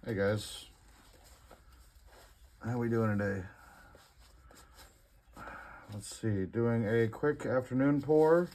Hey guys, how we doing today? Let's see, doing a quick afternoon pour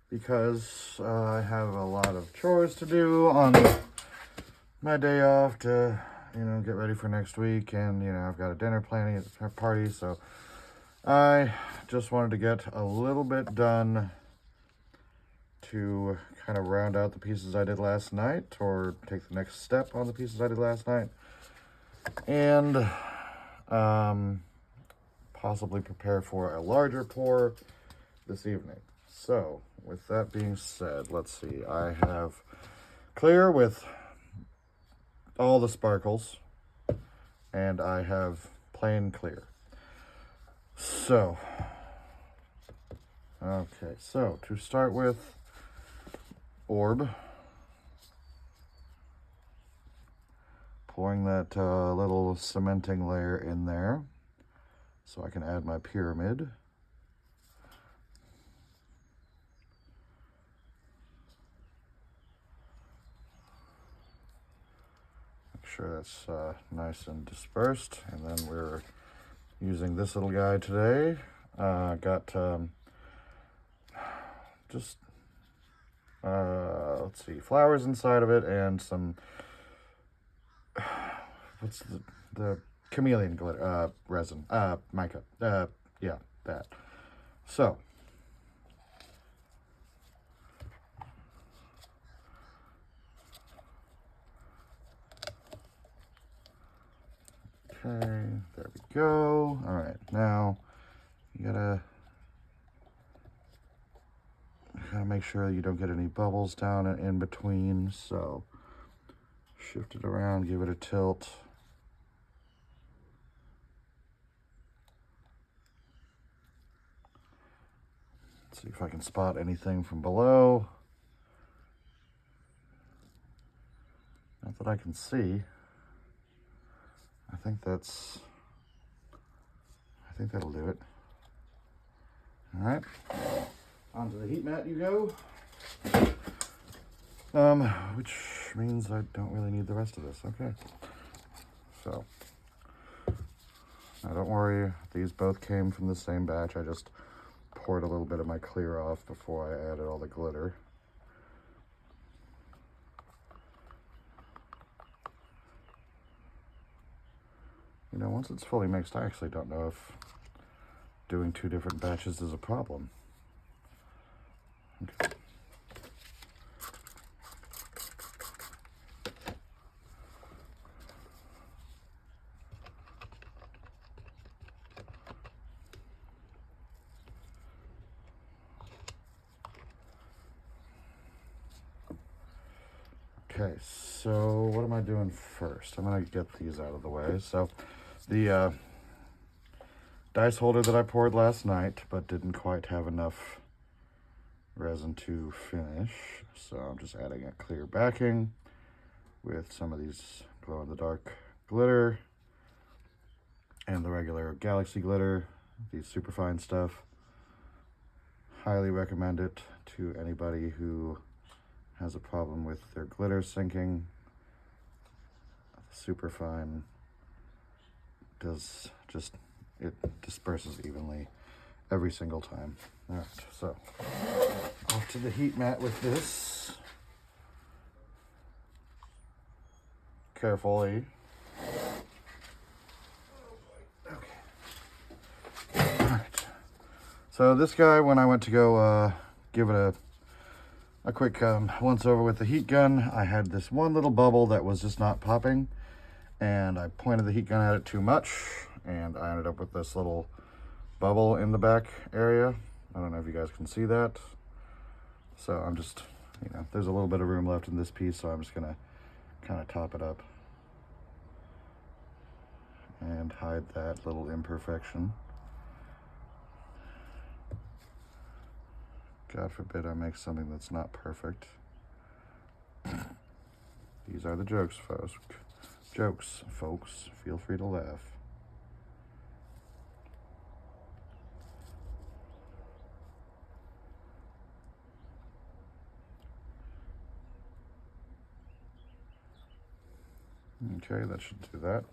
because I have a lot of chores to do on my day off to, get ready for next week, and I've got a dinner planning at a party, so I just wanted to get a little bit done to kind of round out the pieces I did last night, or take the next step on the pieces I did last night, and possibly prepare for a larger pour this evening. So with that being said, let's see, I have clear with all the sparkles, and I have plain clear. So okay, so to start with, orb, pouring that little cementing layer in there so I can add my pyramid. Make sure that's nice and dispersed, and then we're using this little guy today. Got just let's see, flowers inside of it, and some what's the chameleon glitter, resin, mica, yeah, that. So okay, there we go. All right, now you gotta make sure you don't get any bubbles down and in between, so shift it around, give it a tilt. Let's see if I can spot anything from below. Not that I can see. I think that'll do it. All right, onto the heat mat you go. Which means I don't really need the rest of this. Okay, so now don't worry, these both came from the same batch. I just poured a little bit of my clear off before I added all the glitter. Once it's fully mixed, I actually don't know if doing two different batches is a problem. Okay. Okay, so what am I doing first? I'm gonna get these out of the way. So the dice holder that I poured last night, but didn't quite have enough resin to finish, so I'm just adding a clear backing with some of these glow-in-the-dark glitter and the regular galaxy glitter, these superfine stuff. Highly recommend it to anybody who has a problem with their glitter sinking. Superfine does just, it disperses evenly every single time. All right, so off to the heat mat with this. Carefully. Okay. All right. So this guy, when I went to go give it a quick once over with the heat gun, I had this one little bubble that was just not popping, and I pointed the heat gun at it too much, and I ended up with this little bubble in the back area. I don't know if you guys can see that. So I'm just, there's a little bit of room left in this piece, so I'm just gonna kind of top it up and hide that little imperfection. God forbid I make something that's not perfect. These are the jokes, folks. Jokes, folks. Feel free to laugh. Okay, that should do that.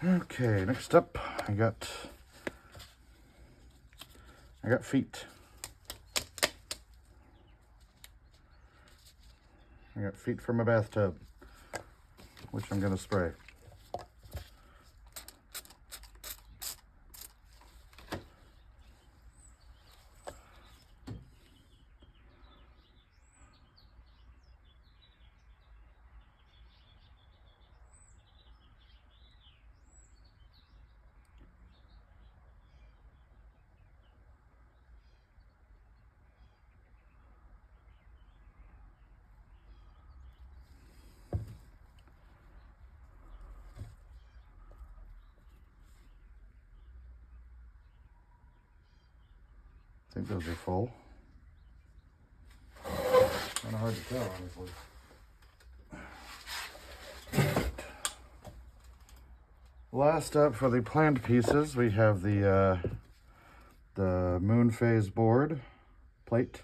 Okay, next up, I got feet. I got feet from a bathtub, which I'm gonna spray. I think those are full. Kind of hard to tell, honestly. Last up for the planned pieces, we have the moon phase board plate.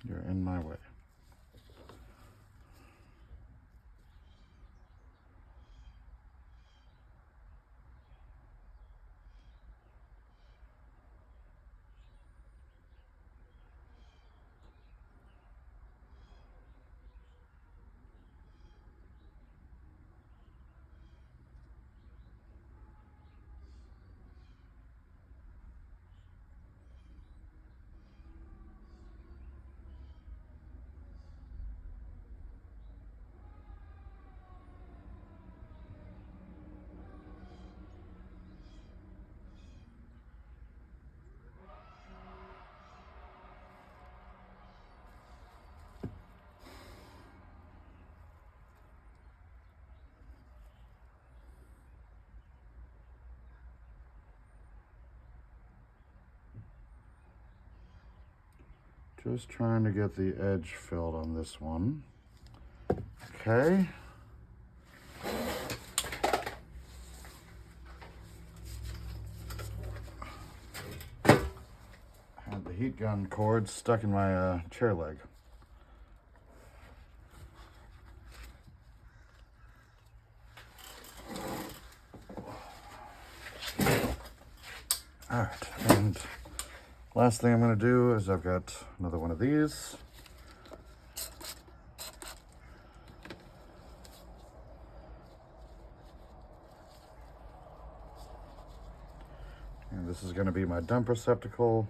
You're in my way. Just trying to get the edge filled on this one. Okay. Had the heat gun cord stuck in my chair leg. All right, and last thing I'm going to do is I've got another one of these. And this is going to be my dump receptacle.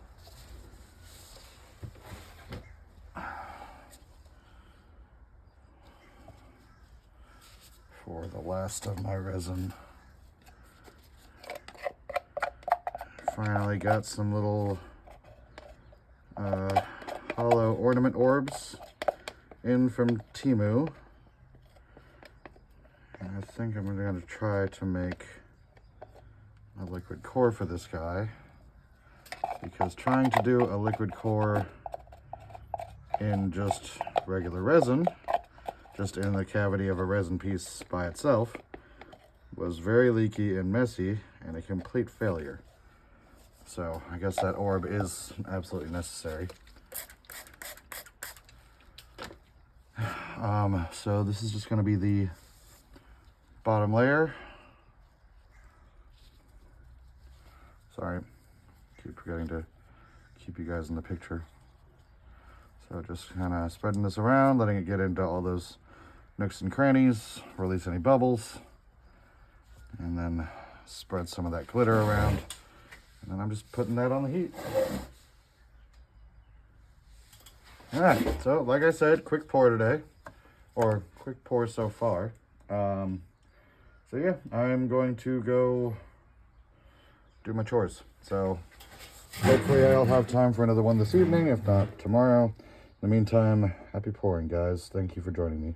For the last of my resin. Finally got some little hollow ornament orbs in from Temu. And I think I'm going to try to make a liquid core for this guy, because trying to do a liquid core in just regular resin, just in the cavity of a resin piece by itself, was very leaky and messy and a complete failure. So I guess that orb is absolutely necessary. So this is just going to be the bottom layer. Sorry, keep forgetting to keep you guys in the picture. So just kind of spreading this around, letting it get into all those nooks and crannies, release any bubbles, and then spread some of that glitter around. And then I'm just putting that on the heat. All right, so like I said, quick pour today, or quick pour so far. So yeah, I'm going to go do my chores. So hopefully I'll have time for another one this evening, if not tomorrow. In the meantime, happy pouring, guys. Thank you for joining me.